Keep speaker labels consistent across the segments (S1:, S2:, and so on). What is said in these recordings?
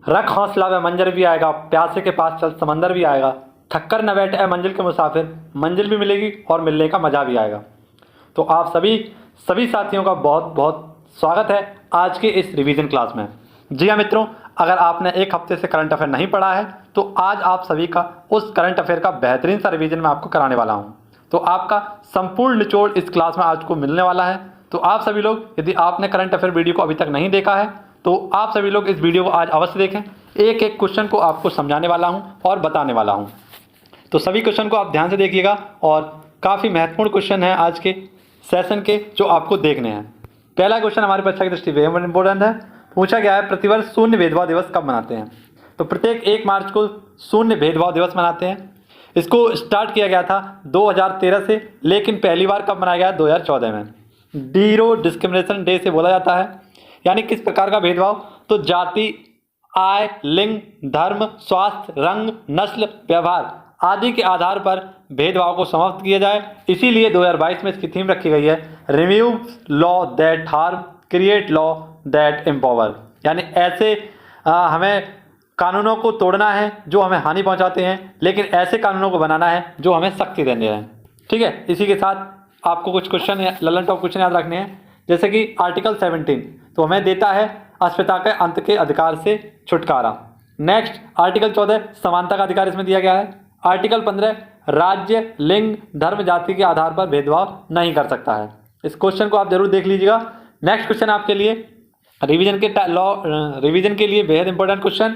S1: रख हौसला व मंजर भी आएगा, प्यासे के पास चल समंदर भी आएगा, थककर न बैठ ए मंजिल के मुसाफिर, मंजिल भी मिलेगी और मिलने का मज़ा भी आएगा। तो आप सभी साथियों का बहुत बहुत स्वागत है आज के इस रिवीजन क्लास में। जी हाँ मित्रों, अगर आपने एक हफ्ते से करंट अफेयर नहीं पढ़ा है तो आज आप सभी का उस करंट अफेयर का बेहतरीन सा रिवीजन मैं आपको कराने वाला हूँ। तो आपका संपूर्ण निचोड़ इस क्लास में आज को मिलने वाला है। तो आप सभी लोग, यदि आपने करंट अफेयर वीडियो को अभी तक नहीं देखा है तो आप सभी लोग इस वीडियो को आज अवश्य देखें। एक एक क्वेश्चन को आपको समझाने वाला हूँ और बताने वाला हूँ। तो सभी क्वेश्चन को आप ध्यान से देखिएगा और काफ़ी महत्वपूर्ण क्वेश्चन है आज के सेशन के जो आपको देखने हैं। पहला क्वेश्चन हमारी परीक्षा की दृष्टि से बेहद इंपॉर्टेंट है। पूछा गया है, प्रतिवर्ष शून्य भेदभाव दिवस कब मनाते हैं? तो प्रत्येक 1 मार्च को शून्य भेदभाव दिवस मनाते हैं। इसको स्टार्ट किया गया था 2013 से, लेकिन पहली बार कब मनाया गया? 2014 में। जीरो डिस्क्रिमिनेशन डे से बोला जाता है। यानी किस प्रकार का भेदभाव? तो जाति, आय, लिंग, धर्म, स्वास्थ्य, रंग, नस्ल, व्यवहार आदि के आधार पर भेदभाव को समाप्त किया जाए। इसीलिए 2022 में इसकी थीम रखी गई है, remove law that harm, create law that empower. यानी ऐसे हमें कानूनों को तोड़ना है जो हमें हानि पहुंचाते हैं, लेकिन ऐसे कानूनों को बनाना है जो हमें शक्ति देने हैं। ठीक है, इसी के साथ आपको कुछ क्वेश्चन ललन टॉप क्वेश्चन याद रखने हैं। जैसे कि आर्टिकल 17 तो हमें देता है अस्पृश्यता के अंत के अधिकार से छुटकारा। नेक्स्ट आर्टिकल 14 समानता का अधिकार इसमें दिया गया है। आर्टिकल 15 राज्य, लिंग, धर्म, जाति के आधार पर भेदभाव नहीं कर सकता है। इस क्वेश्चन को आप जरूर देख लीजिएगा। नेक्स्ट क्वेश्चन आपके लिए रिवीजन के लिए बेहद इंपॉर्टेंट क्वेश्चन,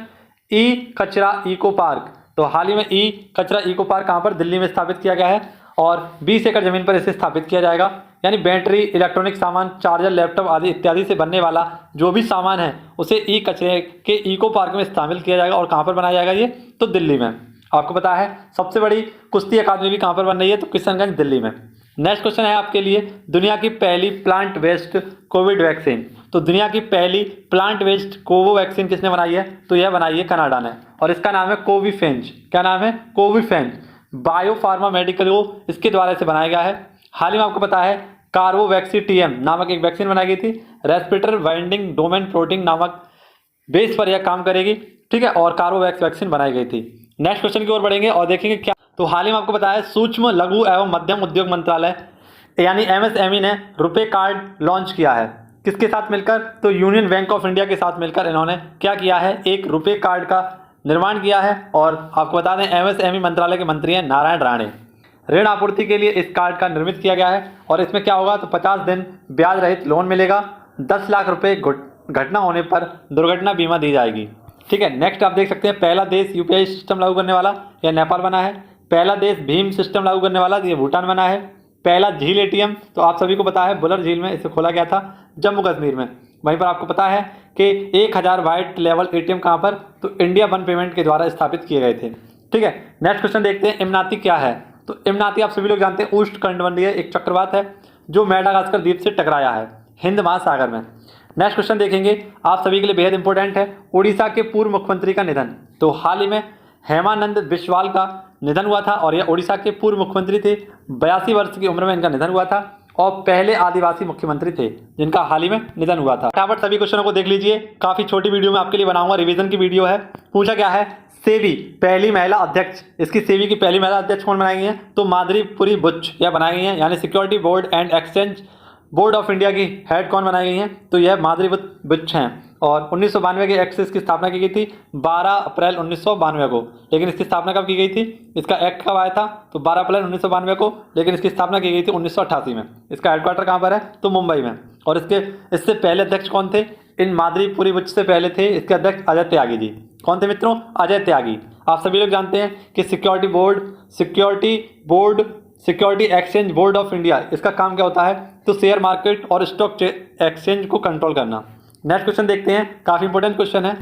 S1: ई कचरा इको पार्क। तो हाल ही में ई कचरा इको पार्क कहाँ पर? दिल्ली में स्थापित किया गया है और 20 एकड़ जमीन पर इसे स्थापित किया जाएगा। यानी बैटरी, इलेक्ट्रॉनिक सामान, चार्जर, लैपटॉप आदि इत्यादि से बनने वाला जो भी सामान है उसे ई कचरे के इको पार्क में शामिल किया जाएगा। और कहाँ पर बनाया जाएगा ये? तो दिल्ली में। आपको पता है सबसे बड़ी कुश्ती अकादमी भी कहाँ पर बन रही है? तो किशनगंज, दिल्ली में। नेक्स्ट क्वेश्चन है आपके लिए, दुनिया की पहली प्लांट बेस्ड कोविड वैक्सीन। तो दुनिया की पहली प्लांट बेस्ड कोवैक्सीन किसने बनाई है? तो यह बनाई है कनाडा ने और इसका नाम है कोविफेंज। क्या नाम है? कोविफेंज। बायो फार्मा मेडिकल को इसके द्वारा से बनाया गया है। हाल ही में आपको पता है कार्बोवैक्सी टीएम नामक एक वैक्सीन बनाई गई थी। रेस्पिरेटर बाइंडिंग डोमेन प्रोटीन नामक बेस पर यह काम करेगी। ठीक है, और कार्बोवैक्स वैक्सीन बनाई गई थी। नेक्स्ट क्वेश्चन की ओर बढ़ेंगे और देखेंगे क्या। तो हाल ही में आपको बताया सूक्ष्म, लघु एवं मध्यम उद्योग मंत्रालय यानी एमएसएमई ने रुपे कार्ड लॉन्च किया है। किसके साथ मिलकर? तो यूनियन बैंक ऑफ इंडिया के साथ मिलकर इन्होंने क्या किया है? एक रुपे कार्ड का निर्माण किया है। और आपको बता दें एमएसएमई मंत्रालय के मंत्री हैं नारायण राणे। ऋण आपूर्ति के लिए इस कार्ड का निर्मित किया गया है और इसमें क्या होगा? तो 50 दिन ब्याज रहित लोन मिलेगा। 10 लाख रुपए घटना होने पर दुर्घटना बीमा दी जाएगी। ठीक है, नेक्स्ट आप देख सकते हैं, पहला देश यूपीआई सिस्टम लागू करने वाला यह नेपाल बना है। पहला देश भीम सिस्टम लागू करने वाला ये भूटान बना है। पहला झील एटीएम तो आप सभी को पता है बुलर झील में इसे खोला गया था, जम्मू कश्मीर में। वहीं पर आपको पता है कि 1000 वाइट लेवल एटीएम कहाँ पर? तो इंडिया वन पेमेंट के द्वारा स्थापित किए गए थे। ठीक है, नेक्स्ट क्वेश्चन देखते हैं, इमनाती क्या है? तो इमनाती आप सभी लोग जानते हैं उष्णकटिबंधीय एक चक्रवात है जो मेडागास्कर द्वीप से टकराया है हिंद महासागर में। नेक्स्ट क्वेश्चन देखेंगे आप सभी के लिए बेहद इंपॉर्टेंट है, उड़ीसा के पूर्व मुख्यमंत्री का निधन। तो हाल ही में हेमानंद बिस्वाल का निधन हुआ था और यह उड़ीसा के पूर्व मुख्यमंत्री थे। 82 वर्ष की उम्र में इनका निधन हुआ था और पहले आदिवासी मुख्यमंत्री थे जिनका हाल ही में निधन हुआ था। फटाफट सभी क्वेश्चनों को देख लीजिए, काफी छोटी वीडियो में आपके लिए बनाऊंगा, रिवीजन की वीडियो है। पूछा क्या है? सेबी पहली महिला अध्यक्ष, इसकी सेबी की पहली महिला अध्यक्ष कौन बनाई गई है? तो माधुरी बुच यह बनाई गई है। यानी security board and exchange board of India की हेड कौन बनाई गई है? तो यह माधुरी बुच हैं। और 1992 के एक्ट इसकी स्थापना की गई थी 12 अप्रैल 1992 को। लेकिन इसकी स्थापना कब की गई थी? इसका एक्ट कब आया था? तो 12 अप्रैल 1992 को, लेकिन इसकी स्थापना की गई थी 1988 में। इसका हेडक्वार्टर कहाँ पर है? तो मुंबई में। और इससे पहले अध्यक्ष कौन थे? इन माधुरी बुच से पहले थे इसके अध्यक्ष अजय त्यागी जी। कौन थे मित्रों? अजय त्यागी। आप सभी लोग जानते हैं कि security exchange board of India, इसका काम क्या होता है? तो शेयर मार्केट और स्टॉक एक्सचेंज को कंट्रोल करना। नेक्स्ट क्वेश्चन देखते हैं, काफी इंपॉर्टेंट क्वेश्चन है,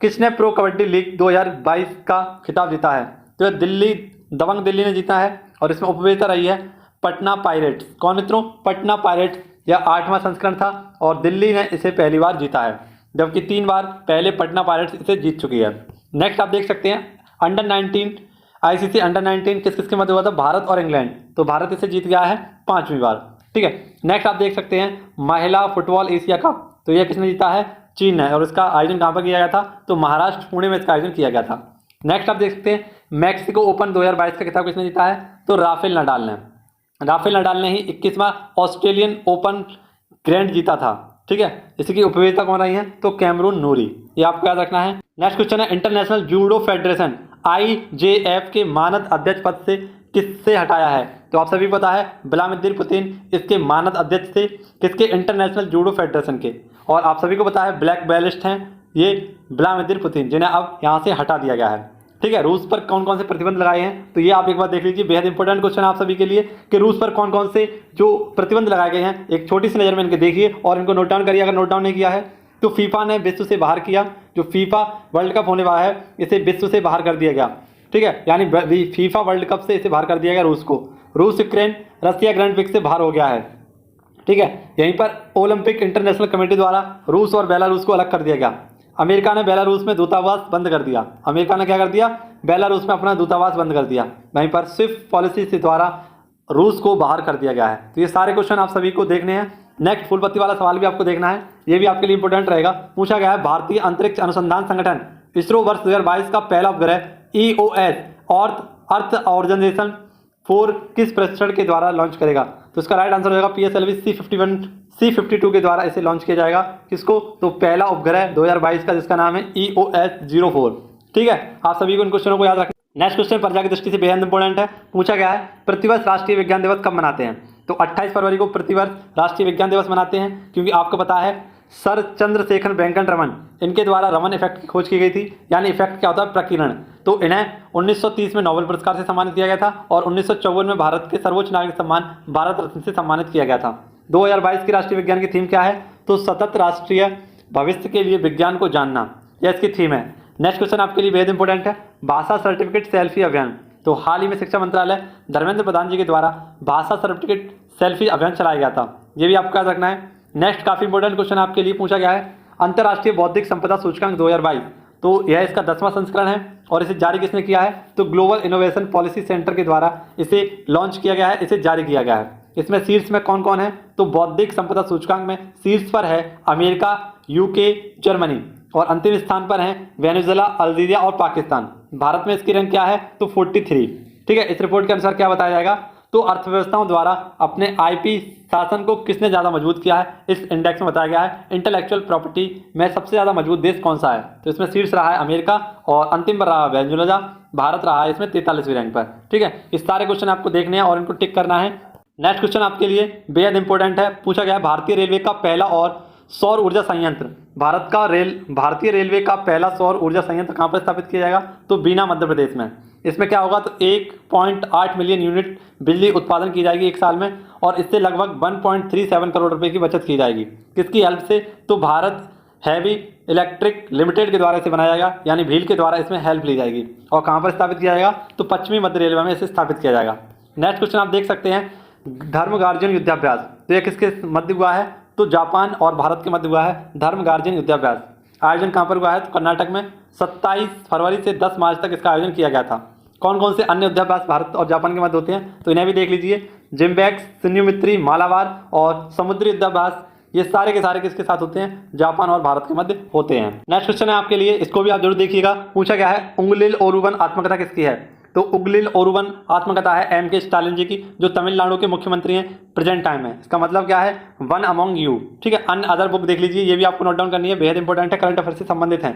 S1: किसने प्रो कबड्डी लीग 2022 का खिताब जीता है? तो दबंग दिल्ली ने जीता है और इसमें उपविजेता रही है पटना पायरेट्स। कौन मित्रों? पटना पायरेट्स। यह 8वां संस्करण था और दिल्ली ने इसे पहली बार जीता है, जबकि 3 बार पहले पटना पायरेट्स इसे जीत चुकी है। नेक्स्ट आप देख सकते हैं, अंडर 19 आईसीसी अंडर 19 किस किस के मध्य हुआ था? भारत और इंग्लैंड। तो भारत इसे जीत गया है 5वीं बार। ठीक है, नेक्स्ट आप देख सकते हैं महिला फुटबॉल एशिया कप। तो यह किसने जीता है? चीन है और इसका आयोजन कहाँ पर किया गया था? तो महाराष्ट्र पुणे में इसका आयोजन किया गया था। नेक्स्ट आप देख सकते हैं मैक्सिको ओपन 2022 का खिताब किसने जीता है? तो राफेल नडाल ने। राफेल नडाल ने ही 21वां ऑस्ट्रेलियन ओपन ग्रैंड जीता था। ठीक है, इसी की उपविजेता कौन रही है? तो कैमरून नूरी। ये आपको याद रखना है। नेक्स्ट क्वेश्चन है इंटरनेशनल जूडो फेडरेशन IJF के मानद अध्यक्ष पद से किससे हटाया है? तो आप सभी को पता है व्लादिमीर पुतिन इसके मानद अध्यक्ष थे, किसके? इंटरनेशनल जूडो फेडरेशन के। और आप सभी को पता है ब्लैक बेल्ट हैं ये व्लादिमीर पुतिन, जिन्हें अब यहाँ से हटा दिया गया है। ठीक है, रूस पर कौन कौन से प्रतिबंध लगाए हैं? तो ये आप एक बार देख लीजिए, बेहद इंपॉर्टेंट क्वेश्चन है आप सभी के लिए कि रूस पर कौन कौन से जो प्रतिबंध लगाए गए हैं एक छोटी सी नज़र में इनके देखिए और इनको नोट डाउन करिए अगर नोट डाउन नहीं किया है। तो फीफा ने विश्व से बाहर किया, जो फीफा वर्ल्ड कप होने वाला है इसे विश्व से बाहर कर दिया गया। ठीक है, यानी फीफा वर्ल्ड कप से इसे बाहर कर दिया गया रूस को। रूस यूक्रेन रसिया ग्रैंड प्रिक्स से बाहर हो गया है। ठीक है, यहीं पर ओलंपिक इंटरनेशनल कमेटी द्वारा रूस और बेलारूस को अलग कर दिया गया। अमेरिका ने बेलारूस में दूतावास बंद कर दिया। अमेरिका ने क्या कर दिया? बेलारूस में अपना दूतावास बंद कर दिया। वहीं पर स्विफ्ट पॉलिसी से द्वारा रूस को बाहर कर दिया गया है। तो ये सारे क्वेश्चन आप सभी को देखने हैं। नेक्स्ट फूलपत्ती वाला सवाल भी आपको देखना है, ये भी आपके लिए इंपॉर्टेंट रहेगा। पूछा गया है भारतीय अंतरिक्ष अनुसंधान संगठन इसरो वर्ष 2022 का पहला उपग्रह EOS अर्थ ऑर्गेनाइजेशन 4 किस प्रशिक्षण के द्वारा लॉन्च करेगा? तो इसका राइट आंसर हो जाएगा PSLV C52 के द्वारा इसे लॉन्च किया जाएगा। किसको? तो पहला उपग्रह 2022 का जिसका नाम है EOS-04। ठीक है, आप सभी को इन क्वेश्चनों को याद रखना। नेक्स्ट क्वेश्चन परीक्षा की दृष्टि से बेहद इंपॉर्टेंट है। पूछा गया है प्रतिवर्ष राष्ट्रीय विज्ञान दिवस कब मनाते हैं? तो 28 फरवरी को प्रतिवर्ष राष्ट्रीय विज्ञान दिवस मनाते हैं, क्योंकि आपको पता है सर चंद्रशेखर वेंकट रमन इनके द्वारा रमन इफेक्ट की खोज की गई थी। यानी इफेक्ट क्या होता है? प्रकीर्णन। तो इन्हें 1930 में नोबेल पुरस्कार से सम्मानित किया गया था और 1954 में भारत के सर्वोच्च नागरिक सम्मान भारत रत्न से सम्मानित किया गया था। 2022 की राष्ट्रीय विज्ञान की थीम क्या है? तो सतत राष्ट्रीय भविष्य के लिए विज्ञान को जानना, यह इसकी थीम है। नेक्स्ट क्वेश्चन आपके लिए बेहद इंपॉर्टेंट है, भाषा सर्टिफिकेट सेल्फी अभियान। तो हाल ही में शिक्षा मंत्रालय धर्मेंद्र प्रधान जी के द्वारा भाषा सर्टिफिकेट सेल्फी अभियान चलाया गया था, ये भी आपको याद रखना है। नेक्स्ट काफी इंपॉर्टेंट क्वेश्चन आपके लिए पूछा गया है अंतर्राष्ट्रीय बौद्धिक संपदा सूचकांक 2022। तो यह इसका 10वां संस्करण है और इसे जारी किसने किया है? तो ग्लोबल इनोवेशन पॉलिसी सेंटर के द्वारा इसे लॉन्च किया गया है, इसे जारी किया गया है। इसमें शीर्ष में कौन कौन है? तो बौद्धिक संपदा सूचकांक में शीर्ष पर है अमेरिका, UK, जर्मनी और अंतिम स्थान पर हैं वेनेजुएला, अल्जीरिया और पाकिस्तान। भारत में इसकी रैंक क्या है? तो 43। ठीक है, इस रिपोर्ट के अनुसार क्या बताया जाएगा? तो अर्थव्यवस्थाओं द्वारा अपने IP शासन को किसने ज़्यादा मजबूत किया है? इस इंडेक्स में बताया गया है इंटेलेक्चुअल प्रॉपर्टी में सबसे ज़्यादा मजबूत देश कौन सा है? तो इसमें शीर्ष रहा है अमेरिका और अंतिम पर रहा है वेनेजुएला। भारत रहा है इसमें 43वीं रैंक पर। ठीक है, इस सारे क्वेश्चन आपको देखने हैं और इनको टिक करना है। नेक्स्ट क्वेश्चन आपके लिए बेहद इंपॉर्टेंट है। पूछा गया भारतीय रेलवे का पहला और सौर ऊर्जा संयंत्र भारतीय रेलवे का पहला सौर ऊर्जा संयंत्र कहाँ पर स्थापित किया जाएगा? तो बीना, मध्य प्रदेश में। इसमें क्या होगा? तो 1.8 मिलियन यूनिट बिजली उत्पादन की जाएगी एक साल में और इससे लगभग 1.37 करोड़ रुपए की बचत की जाएगी। किसकी हेल्प से? तो भारत हैवी इलेक्ट्रिक लिमिटेड के द्वारा इसे बनाया जाएगा, यानी भील के द्वारा इसमें हेल्प ली जाएगी। और कहाँ पर स्थापित किया जाएगा? तो पश्चिमी मध्य रेलवे में इसे स्थापित किया जाएगा। नेक्स्ट क्वेश्चन आप देख सकते हैं धर्मगार्जन युद्धाभ्यास। तो यह किसके मध्य हुआ है? तो जापान और भारत के मध्य हुआ है धर्मगार्जन युद्धाभ्यास। आयोजन कहाँ पर हुआ है? तो कर्नाटक में 27 फरवरी से 10 मार्च तक इसका आयोजन किया गया था। कौन कौन से अन्य युद्धाभ्यास भारत और जापान के मध्य होते हैं? तो इन्हें भी देख लीजिए, जिम्बैक्स, सिन्युमित्री, मालाबार और समुद्री युद्धाभ्यास, ये सारे के सारे किसके साथ होते हैं? जापान और भारत के मध्य होते हैं। नेक्स्ट क्वेश्चन है आपके लिए, इसको भी आप जरूर देखिएगा। पूछा गया है उंगलिल ओरुवन आत्मकथा किसकी है? तो उंगलिल ओरुवन आत्मकथा है M.K. स्टालिन जी की, जो तमिलनाडु के मुख्यमंत्री हैं प्रेजेंट टाइम में। इसका मतलब क्या है? One among you. ठीक है, अन्य अदर बुक देख लीजिए, ये भी आपको नोट डाउन करनी है, बेहद इंपॉर्टेंट है, करंट अफेयर से संबंधित है।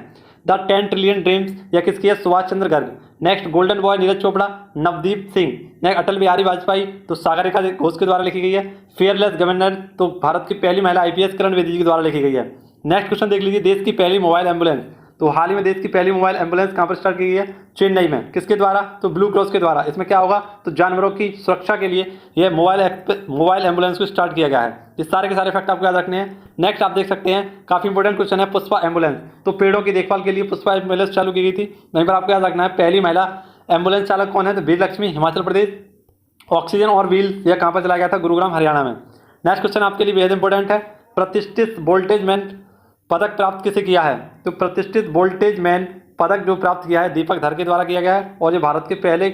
S1: द 10 ट्रिलियन ड्रीम्स यह किसकी है? Subhash Chandra Garg. Next golden boy Neeraj Chopra, Navdeep Singh. Next Atal Bihari Vajpayee, तो सागर रेखा घोष के द्वारा लिखी गई है। फेयरलेस गवर्नर, तो भारत की पहली महिला IPS किरण बेदी जी के द्वारा लिखी गई है। नेक्स्ट क्वेश्चन देख लीजिए, देश की पहली मोबाइल एम्बुलेंस। तो हाल ही में देश की पहली मोबाइल एम्बुलेंस कहाँ पर स्टार्ट की गई है? चेन्नई में। किसके द्वारा? तो ब्लू क्रॉस के द्वारा। इसमें क्या होगा? तो जानवरों की सुरक्षा के लिए यह मोबाइल एम्बुलेंस को स्टार्ट किया गया है। इस सारे के सारे फैक्ट आपको याद रखने हैं। नेक्स्ट आप देख सकते हैं काफी इंपॉर्टेंट क्वेश्चन है पुष्पा एम्बुलेंस। तो पेड़ों की देखभाल के लिए पुष्पा एम्बुलेंस चालू की गई थी। वहीं पर आपको याद रखना है पहली महिला एम्बुलेंस चालक कौन है? तो वीर लक्ष्मी, हिमाचल प्रदेश। ऑक्सीजन और व्हील यह कहाँ पर चलाया गया था? गुरुग्राम, हरियाणा में। नेक्स्ट क्वेश्चन आपके लिए बेहद इंपॉर्टेंट है, प्रतिष्ठित वोल्टेज मैन पदक प्राप्त किसे किया है? तो प्रतिष्ठित वोल्टेज मैन पदक जो प्राप्त किया है दीपक धर के द्वारा किया गया है और ये भारत के पहले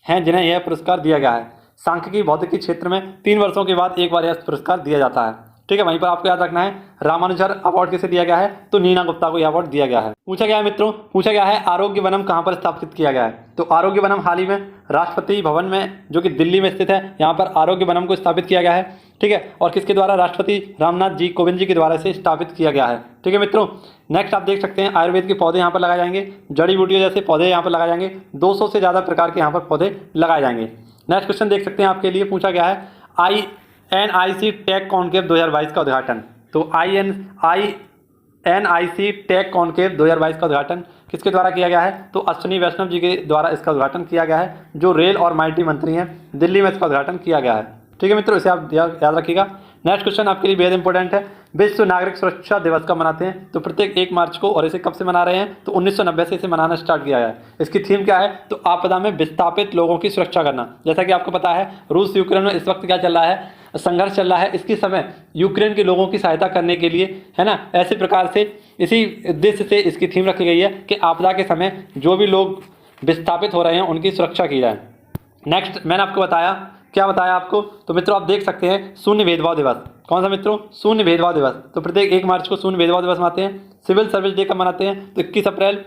S1: हैं जिन्हें यह पुरस्कार दिया गया है। सांख्यिकी भौतिकी क्षेत्र में 3 वर्षों के बाद एक बार यह पुरस्कार दिया जाता है। ठीक है, वहीं पर आपको याद रखना है रामानुजर अवार्ड किसे दिया गया है, तो नीना गुप्ता को यह अवार्ड दिया गया है। पूछा गया है मित्रों, पूछा गया है आरोग्य वनम कहाँ पर स्थापित किया गया है, तो आरोग्य वनम हाल ही में राष्ट्रपति भवन में जो कि दिल्ली में स्थित है, यहाँ पर आरोग्य वनम को स्थापित किया गया है। ठीक है, और किसके द्वारा, राष्ट्रपति रामनाथ जी कोविंद जी के द्वारा इसे स्थापित किया गया है। ठीक है मित्रों, नेक्स्ट आप देख सकते हैं आयुर्वेद के पौधे यहाँ पर लगाए जाएंगे, जड़ी बूटियों जैसे पौधे यहाँ पर लगाए जाएंगे, 200 से ज़्यादा प्रकार के यहाँ पर पौधे लगाए जाएंगे। नेक्स्ट क्वेश्चन देख सकते हैं, आपके लिए पूछा गया है NIC टेक कॉन्क्लेव 2022 का उद्घाटन, तो NIC टेक कॉन्क्लेव 2022 का उद्घाटन किसके द्वारा किया गया है, तो अश्विनी वैष्णव जी के द्वारा इसका उद्घाटन किया गया है, जो रेल और माइटी मंत्री हैं, दिल्ली में इसका उद्घाटन किया गया है। ठीक है मित्रों, इसे आप याद रखिएगा। नेक्स्ट क्वेश्चन आपके लिए बेहद इंपॉर्टेंट है, विश्व नागरिक सुरक्षा दिवस कब मनाते हैं, तो प्रत्येक 1 मार्च को, और इसे कब से मना रहे हैं, तो 1990 से इसे मनाना स्टार्ट किया है। इसकी थीम क्या है, तो आपदा में विस्थापित लोगों की सुरक्षा करना। जैसा कि आपको पता है रूस यूक्रेन में इस वक्त क्या चल रहा है, संघर्ष चल रहा है, इसके समय यूक्रेन के लोगों की सहायता करने के लिए, है ना, ऐसे प्रकार से इसी उद्देश्य से इसकी थीम रखी गई है कि आपदा के समय जो भी लोग विस्थापित हो रहे हैं उनकी सुरक्षा की जाए। नेक्स्ट मैंने आपको बताया, क्या बताया आपको, तो मित्रों आप देख सकते हैं शून्य भेदभाव दिवस, कौन सा मित्रों, शून्य भेदभाव दिवस, तो प्रत्येक 1 मार्च को शून्य भेदभाव दिवस मनाते हैं। सिविल सर्विस डे कब मनाते हैं, तो 21 अप्रैल,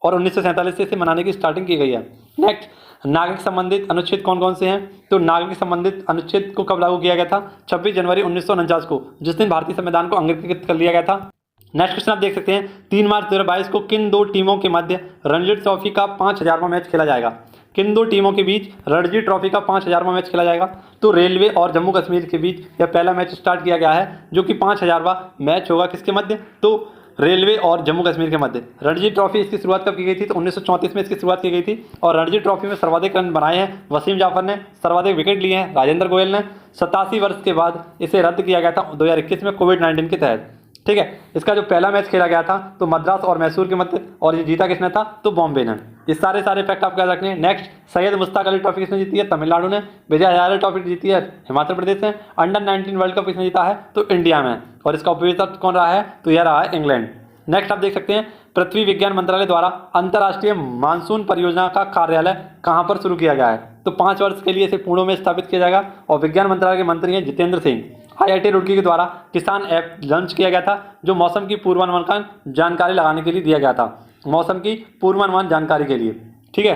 S1: और 1947 से इसे मनाने की स्टार्टिंग की गई है। नेक्स्ट, नागरिक संबंधित अनुच्छेद कौन कौन से हैं, तो नागरिक संबंधित अनुच्छेद को कब लागू किया गया था, 26 जनवरी 1949 को, जिस दिन भारतीय संविधान को अंगीकृत कर लिया गया था। नेक्स्ट क्वेश्चन आप देख सकते हैं, 3 मार्च 2022 को किन 2 टीमों के मध्य रणजी ट्रॉफी का 5000वां मैच खेला जाएगा, किन 2 टीमों के बीच रणजी ट्रॉफी का 5000वां मैच खेला जाएगा, तो रेलवे और जम्मू कश्मीर के बीच यह पहला मैच स्टार्ट किया गया है, जो कि 5000वां मैच होगा किसके मध्य, तो रेलवे और जम्मू कश्मीर के मध्य। रणजी ट्रॉफी इसकी शुरुआत कब की गई थी, तो 1934 में इसकी शुरुआत की गई थी, और रणजी ट्रॉफी में सर्वाधिक रन बनाए हैं वसीम जाफर ने, सर्वाधिक विकेट लिए हैं राजेंद्र गोयल ने। 87 वर्ष के बाद इसे रद्द किया गया था 2021 में कोविड-19 के तहत। ठीक है, इसका जो पहला मैच खेला गया था तो मद्रास और मैसूर के मध्य, और ये जीता किसने था, तो बॉम्बे ने। ये सारे फैक्ट आपको याद रखने हैं। नेक्स्ट, सैयद मुश्ताक अली ट्रॉफी किसने जीती है, तमिलनाडु ने। विजय हजारे ट्रॉफी जीती है हिमाचल प्रदेश ने। अंडर 19 वर्ल्ड कप किसने जीता है, तो इंडिया में, और इसका उपविजेता कौन रहा है, तो यह रहा है इंग्लैंड। नेक्स्ट आप देख सकते हैं, पृथ्वी विज्ञान मंत्रालय द्वारा अंतर्राष्ट्रीय मानसून परियोजना का कार्यालय कहां पर शुरू किया गया है, तो 5 वर्ष के लिए इसे पुणे में स्थापित किया जाएगा, और विज्ञान मंत्रालय के मंत्री हैं जितेंद्र सिंह। IIT रुड़की के द्वारा किसान ऐप लॉन्च किया गया था, जो मौसम की पूर्वानुमान का जानकारी लगाने के लिए दिया गया था, मौसम की पूर्वानुमान जानकारी के लिए। ठीक है,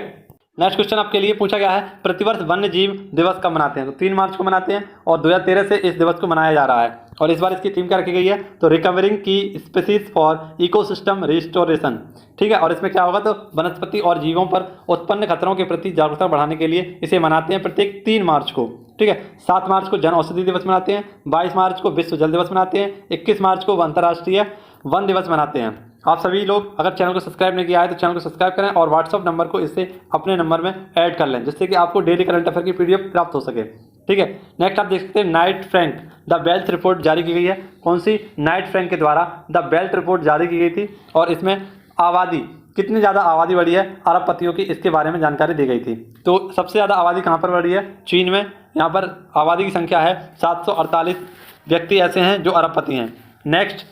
S1: नेक्स्ट क्वेश्चन आपके लिए पूछा गया है, प्रतिवर्ष वन्य जीव दिवस कब मनाते हैं, तो 3 मार्च को मनाते हैं, और 2013 से इस दिवस को मनाया जा रहा है, और इस बार इसकी थीम क्या रखी गई है, तो रिकवरिंग की स्पीसीज फॉर इकोसिस्टम रिस्टोरेशन। ठीक है, और इसमें क्या होगा, तो वनस्पति और जीवों पर उत्पन्न खतरों के प्रति जागरूकता बढ़ाने के लिए इसे मनाते हैं प्रत्येक 3 मार्च को। ठीक है, 7 मार्च को जन औषधि दिवस मनाते हैं, 22 मार्च को विश्व जल दिवस मनाते हैं, 21 मार्च को अंतर्राष्ट्रीय वन दिवस मनाते हैं। आप सभी लोग अगर चैनल को सब्सक्राइब नहीं किया है तो चैनल को सब्सक्राइब करें, और व्हाट्सअप नंबर को इससे अपने नंबर में ऐड कर लें, जिससे कि आपको डेली करंट अफेयर की PDF प्राप्त हो सके। ठीक है, नेक्स्ट आप देख सकते हैं, Knight Frank the belt report जारी की गई है। कौन सी, नाइट फ्रैंक के द्वारा द बेल्ट रिपोर्ट जारी की गई थी, और इसमें आबादी, कितनी ज़्यादा आबादी बढ़ी है अरबपतियों की, इसके बारे में जानकारी दी गई थी। तो सबसे ज़्यादा आबादी कहाँ पर बढ़ी है, चीन में। यहाँ पर आबादी की संख्या है 748 व्यक्ति ऐसे हैं जो अरबपति हैं। नेक्स्ट,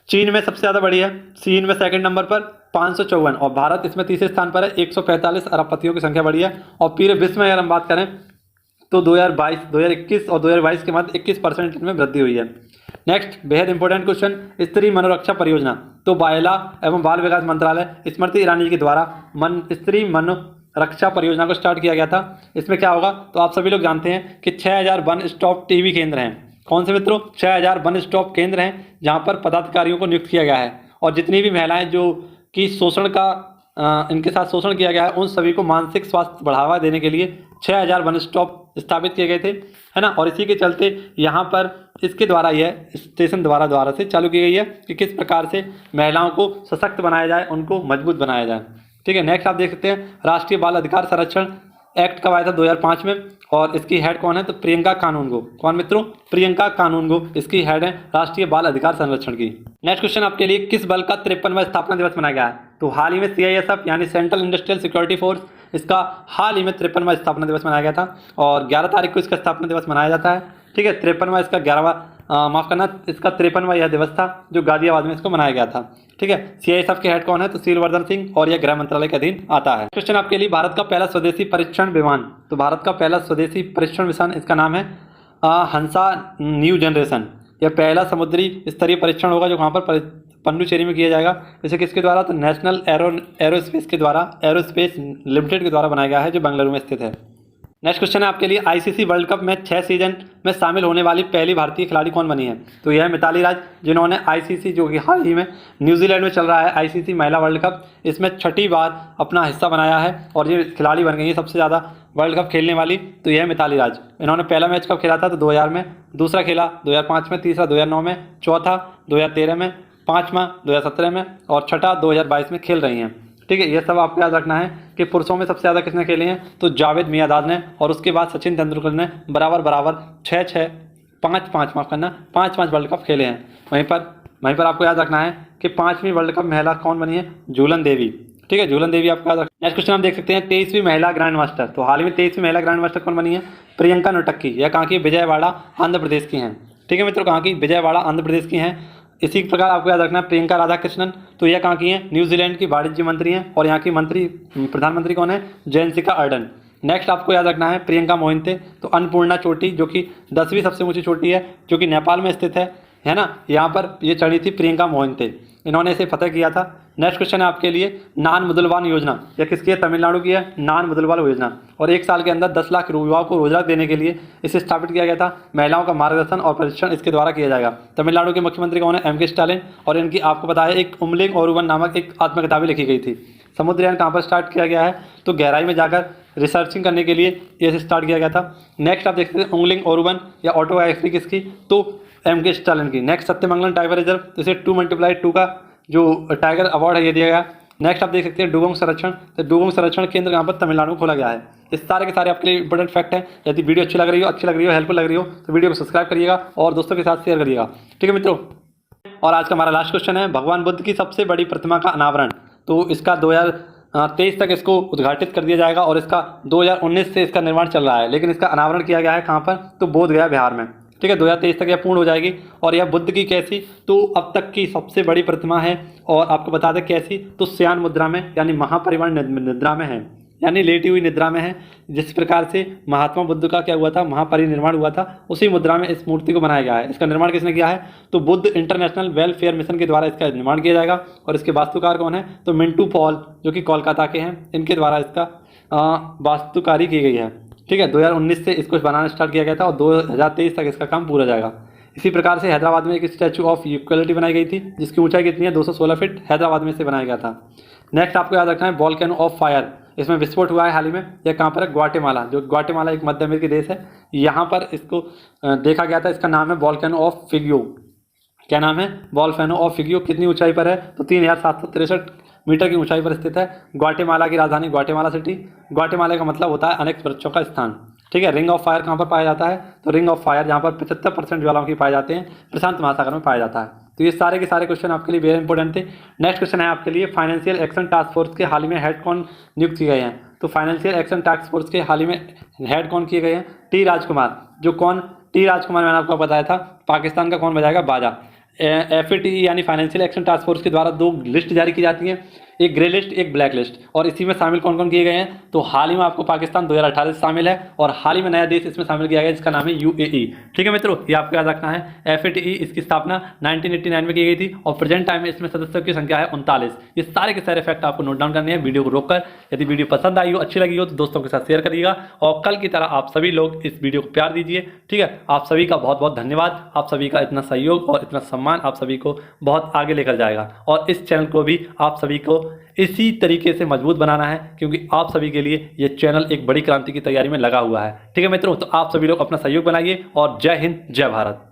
S1: चीन में सबसे ज़्यादा बढ़ी है, चीन में सेकंड नंबर पर 554, और भारत इसमें तीसरे स्थान पर है, 145 अरबपतियों की संख्या बढ़ी है। और पूरे विश्व में अगर हम बात करें तो 2021 और 2022 के मध्य 21% इनमें वृद्धि हुई है। नेक्स्ट, बेहद इंपॉर्टेंट क्वेश्चन, स्त्री मनोरक्षा परियोजना, तो महिला एवं बाल विकास मंत्रालय स्मृति ईरानी जी के द्वारा स्त्री मनोरक्षा परियोजना को स्टार्ट किया गया था। इसमें क्या होगा, तो आप सभी लोग जानते हैं कि 6000 वन स्टॉप टीबी केंद्र हैं। कौन से मित्रों, 6000 वन स्टॉप केंद्र हैं, जहां पर पदाधिकारियों को नियुक्त किया गया है, और जितनी भी महिलाएं जो कि शोषण का इनके साथ शोषण किया गया है, उन सभी को मानसिक स्वास्थ्य बढ़ावा देने के लिए 6000 वन स्टॉप स्थापित किए गए थे, है ना। और इसी के चलते यहाँ पर इसके द्वारा यह स्टेशन द्वारा से चालू की गई है कि किस प्रकार से महिलाओं को सशक्त बनाया जाए, उनको मजबूत बनाया जाए। ठीक है, नेक्स्ट आप देख सकते हैं, राष्ट्रीय बाल अधिकार संरक्षण एक्ट कब आया था, 2005 में, और इसकी हेड कौन है, तो प्रियंका कानूनगो। कौन मित्रों, प्रियंका कानूनगो इसकी हेड है राष्ट्रीय बाल अधिकार संरक्षण की। नेक्स्ट क्वेश्चन आपके लिए, किस बल का 53वां स्थापना दिवस मनाया गया है, तो हाल ही में CISF यानी सेंट्रल इंडस्ट्रियल सिक्योरिटी फोर्स, इसका हाल ही में 53वां स्थापना दिवस मनाया गया था, और 11 तारीख को इसका स्थापना दिवस मनाया जाता है। ठीक है, 53वां इसका 11वां माफ करना, इसका 53वां यह दिवस था जो गाजियाबाद में इसको मनाया गया था। ठीक है, CISF के हेड कौन है, तो शीलवर्धन सिंह, और यह गृह मंत्रालय के अधीन आता है। क्वेश्चन आपके लिए, भारत का पहला स्वदेशी परीक्षण विमान, तो भारत का पहला स्वदेशी परीक्षण विमान, इसका नाम है हंसा न्यू जनरेशन। यह पहला समुद्री स्तरीय परीक्षण होगा जो वहाँ पर पन्डुचेरी में किया जाएगा। इसे किसके द्वारा, तो नेशनल एरोस्पेस के द्वारा, एरोस्पेस लिमिटेड के द्वारा बनाया गया है जो बेंगलुरु में स्थित है। नेक्स्ट क्वेश्चन है आपके लिए, आईसीसी वर्ल्ड कप में 6 सीजन में शामिल होने वाली पहली भारतीय खिलाड़ी कौन बनी है? तो यह है मिताली राज, जिन्होंने आईसीसी, जो कि हाल ही में न्यूजीलैंड में चल रहा है आईसीसी महिला वर्ल्ड कप, इसमें 6ठी बार अपना हिस्सा बनाया है और ये खिलाड़ी बन गई है सबसे ज़्यादा वर्ल्ड कप खेलने वाली। तो यह है मिताली राज। इन्होंने पहला मैच कब खेला था? तो 2000 में, दूसरा खेला 2005 में, तीसरा 2009 में, चौथा 2013 में, पाँचवा 2017 में और छठा 2022 में खेल रही हैं। ठीक है, ये सब आपको याद रखना है कि पुरुषों में सबसे ज़्यादा किसने खेले हैं? तो जावेद मियांदाद ने, और उसके बाद सचिन तेंदुलकर ने बराबर 5 वर्ल्ड कप खेले हैं। वहीं पर आपको याद रखना है कि 5वीं वर्ल्ड कप महिला कौन बनी है? झूलन देवी। ठीक है, झूलन देवी आपको याद रखना। नेक्स्ट क्वेश्चन हम देख सकते हैं, 23वीं महिला ग्रैंड मास्टर। तो हाल ही में 23वीं महिला ग्रैंड मास्टर कौन बनी है? प्रियंका नोटक्की। यह कहाँ की? विजयवाड़ा आंध्र प्रदेश की हैं। ठीक है मित्रों, कहाँ की? विजयवाड़ा आंध्र प्रदेश की हैं। इसी प्रकार आपको याद रखना है प्रियंका राधाकृष्णन, तो यह कहाँ की हैं? न्यूजीलैंड की वाणिज्य मंत्री हैं और यहाँ की प्रधानमंत्री कौन है? जयंतिका अर्डन। नेक्स्ट आपको याद रखना है प्रियंका मोहिते, तो अन्नपूर्णा चोटी, जो कि 10वीं सबसे ऊंची चोटी है, जो कि नेपाल में स्थित है ना, यहाँ पर ये चढ़ी थी प्रियंका मोहिते, इन्होंने इसे फतेह किया था। नेक्स्ट क्वेश्चन है आपके लिए, नान मुदलवान योजना, यह किसकी है? तमिलनाडु की है नान मुदलवान योजना, और 1 साल के अंदर 10 लाख युवाओं को रोजगार देने के लिए इसे स्थापित किया गया था। महिलाओं का मार्गदर्शन और प्रशिक्षण इसके द्वारा किया जाएगा। तमिलनाडु के मुख्यमंत्री कौन है? एम के स्टालिन, और इनकी आपको बताया एक उमलिंग ओरुवन नामक एक आत्मकथा भी लिखी गई थी। समुद्रयान कहाँ पर स्टार्ट किया गया है? तो गहराई में जाकर रिसर्चिंग करने के लिए ये स्टार्ट किया गया था। नेक्स्ट आप देखते हैं उमलिंग ओरुवन या ऑटोबायोग्राफी किसकी? तो एम के स्टालिन की। नेक्स्ट सत्यमंगलम टाइगर रिजर्व, तो इसे 2x2 का जो टाइगर अवार्ड है ये दिया गया। नेक्स्ट आप देख सकते हैं डुगोंग संरक्षण, तो डुगोंग संरक्षण केंद्र यहाँ पर तमिलनाडु में खोला गया है। इस सारे के सारे आपके लिए इंपॉर्टेंट फैक्ट है। यदि वीडियो अच्छी लग रही हो, हेल्पफुल लग रही हो, तो वीडियो को सब्सक्राइब करिएगा और दोस्तों के साथ शेयर करिएगा। ठीक है मित्रों, और आज का हमारा लास्ट क्वेश्चन है, भगवान बुद्ध की सबसे बड़ी प्रतिमा का अनावरण। तो इसका 2023 तक इसको उद्घाटित कर दिया जाएगा और इसका 2019 से इसका निर्माण चल रहा है, लेकिन इसका अनावरण किया गया है कहाँ पर? तो बोध गया बिहार में। ठीक है, 2023 तक यह पूर्ण हो जाएगी। और यह बुद्ध की कैसी? तो अब तक की सबसे बड़ी प्रतिमा है, और आपको बता दें कैसी? तो शयन मुद्रा में, यानी महापरिवर्ण निद्रा में है, यानी लेटी हुई निद्रा में है। जिस प्रकार से महात्मा बुद्ध का क्या हुआ था? महापरिनिर्वाण हुआ था, उसी मुद्रा में इस मूर्ति को बनाया गया है। इसका निर्माण किसने किया है? तो बुद्ध इंटरनेशनल वेलफेयर मिशन के द्वारा इसका निर्माण किया जाएगा। और इसके वास्तुकार कौन है? तो मिंटू पॉल, जो कि कोलकाता के हैं, इनके द्वारा इसका वास्तुकारी की गई है। ठीक है, 2019 से इसको बनाना स्टार्ट किया गया था और 2023 तक इसका काम पूरा जाएगा। इसी प्रकार से हैदराबाद में एक स्टैचू ऑफ इक्वलिटी बनाई गई थी, जिसकी ऊंचाई कितनी है? 216 फीट, हैदराबाद में से बनाया गया था। नेक्स्ट आपको याद रखना है वॉल्केनो ऑफ फायर, इसमें विस्फोट हुआ है हाल ही में। यह कहाँ पर है? ग्वाटेमाला, जो ग्वाटेमाला एक मध्य अमेरिकी देश है, यहाँ पर इसको देखा गया था। इसका नाम है वॉल्केनो ऑफ फिगियो। क्या नाम है? वॉल्केनो ऑफ फिगियो। कितनी ऊंचाई पर है? तो 3763 मीटर की ऊंचाई पर स्थित है। ग्वाटेमाला की राजधानी ग्वाटेमाला सिटी। ग्वाटेमाला का मतलब होता है अनेक वृक्षों का स्थान। ठीक है, रिंग ऑफ फायर कहाँ पर पाया जाता है? तो रिंग ऑफ फायर जहाँ पर 75% ज्वालामुखी पाए जाते हैं, प्रशांत महासागर में पाया जाता है। तो ये सारे के सारे क्वेश्चन आपके लिए वेरी इंपॉर्टेंट थे। नेक्स्ट क्वेश्चन है आपके लिए, फाइनेंशियल एक्शन टास्क फोर्स के हाल ही में हेड कौन नियुक्त किए गए हैं? तो फाइनेंशियल एक्शन टास्क फोर्स के हाल ही में हेड कौन किए गए हैं? टी राजकुमार। जो कौन? टी राजकुमार, मैंने आपको बताया था पाकिस्तान का कौन बजाएगा? बाजा। FATE यानी फाइनेंशियल एक्शन टास्क फोर्स के द्वारा 2 लिस्ट जारी की जाती हैं, एक ग्रे लिस्ट, एक ब्लैक लिस्ट। और इसी में शामिल कौन कौन किए गए हैं? तो हाल ही में आपको पाकिस्तान 2018 से शामिल है, और हाल ही में नया देश इसमें शामिल किया गया जिसका नाम है UAE। ठीक है मित्रों, ये आपको याद रखना है। FATE इसकी स्थापना 1989 में की गई थी और प्रेजेंट टाइम में इसमें सदस्यों की संख्या है 39। ये सारे के सारे फैक्ट आपको नोट डाउन करने हैं वीडियो को रोककर। यदि वीडियो पसंद आई हो, अच्छी लगी हो, तो दोस्तों के साथ शेयर करिएगा, और कल की तरह आप सभी लोग इस वीडियो को प्यार दीजिए। ठीक है, आप सभी का बहुत बहुत धन्यवाद। आप सभी का इतना सहयोग और इतना सम्मान आप सभी को बहुत आगे लेकर जाएगा, और इस चैनल को भी आप सभी को इसी तरीके से मजबूत बनाना है, क्योंकि आप सभी के लिए ये चैनल एक बड़ी क्रांति की तैयारी में लगा हुआ है। ठीक है मित्रों, तो आप सभी लोग अपना सहयोग बनाइए, और जय हिंद, जय भारत।